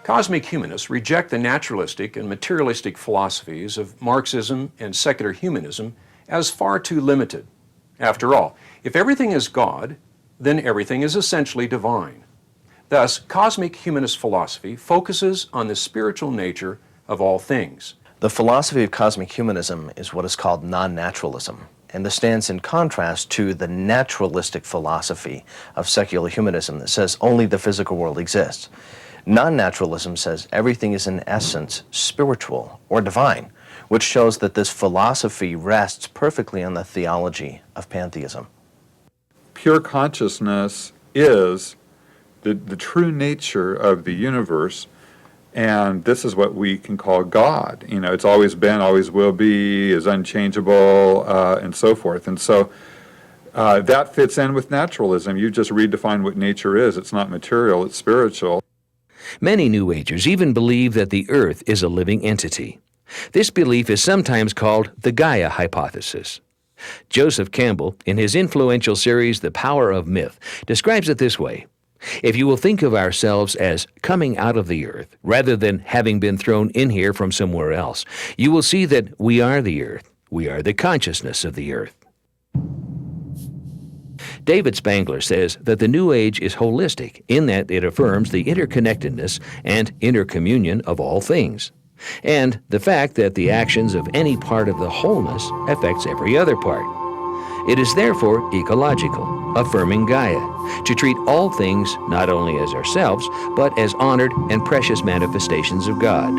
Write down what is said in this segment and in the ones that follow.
Cosmic humanists reject the naturalistic and materialistic philosophies of Marxism and secular humanism as far too limited. After all, if everything is God, then everything is essentially divine. Thus, cosmic humanist philosophy focuses on the spiritual nature of all things. The philosophy of cosmic humanism is what is called non-naturalism, and this stands in contrast to the naturalistic philosophy of secular humanism that says only the physical world exists. Non-naturalism says everything is in essence spiritual or divine, which shows that this philosophy rests perfectly on the theology of pantheism. Pure consciousness is the true nature of the universe, and this is what we can call God. You know, it's always been, always will be, is unchangeable, and so forth. And so that fits in with naturalism. You just redefine what nature is. It's not material, it's spiritual. Many New Agers even believe that the Earth is a living entity. This belief is sometimes called the Gaia hypothesis. Joseph Campbell, in his influential series The Power of Myth, describes it this way: if you will think of ourselves as coming out of the earth, rather than having been thrown in here from somewhere else, you will see that we are the earth. We are the consciousness of the earth. David Spangler says that the New Age is holistic in that it affirms the interconnectedness and intercommunion of all things, and the fact that the actions of any part of the wholeness affects every other part. It is therefore ecological, affirming Gaia, to treat all things not only as ourselves, but as honored and precious manifestations of God.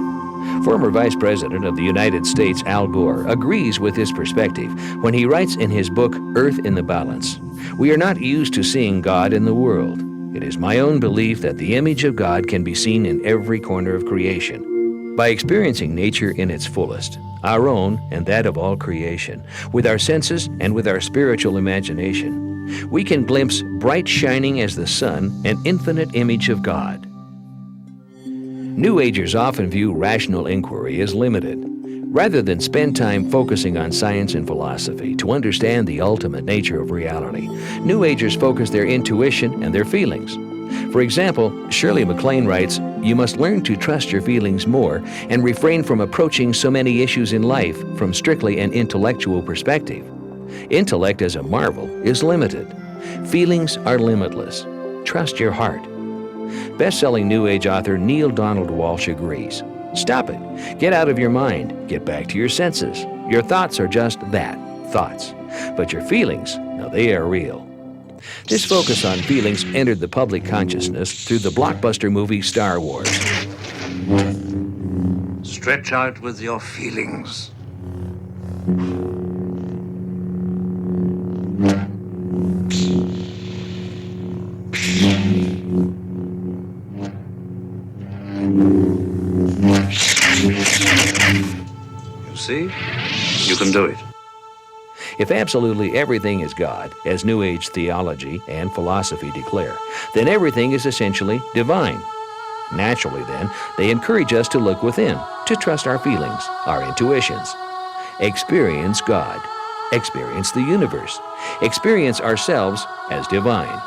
Former Vice President of the United States, Al Gore, agrees with this perspective when he writes in his book, Earth in the Balance, "We are not used to seeing God in the world. It is my own belief that the image of God can be seen in every corner of creation. By experiencing nature in its fullest, our own and that of all creation, with our senses and with our spiritual imagination, we can glimpse bright shining as the sun an infinite image of God." New Agers often view rational inquiry as limited. Rather than spend time focusing on science and philosophy to understand the ultimate nature of reality, New Agers focus their intuition and their feelings. For example, Shirley MacLaine writes, "You must learn to trust your feelings more and refrain from approaching so many issues in life from strictly an intellectual perspective. Intellect as a marvel is limited. Feelings are limitless. Trust your heart." Best-selling New Age author Neil Donald Walsh agrees. Stop it. Get out of your mind. Get back to your senses. Your thoughts are just that, thoughts. But your feelings, now they are real. This focus on feelings entered the public consciousness through the blockbuster movie Star Wars. Stretch out with your feelings. You see? You can do it. If absolutely everything is God, as New Age theology and philosophy declare, then everything is essentially divine. Naturally, then, they encourage us to look within, to trust our feelings, our intuitions. Experience God. Experience the universe. Experience ourselves as divine.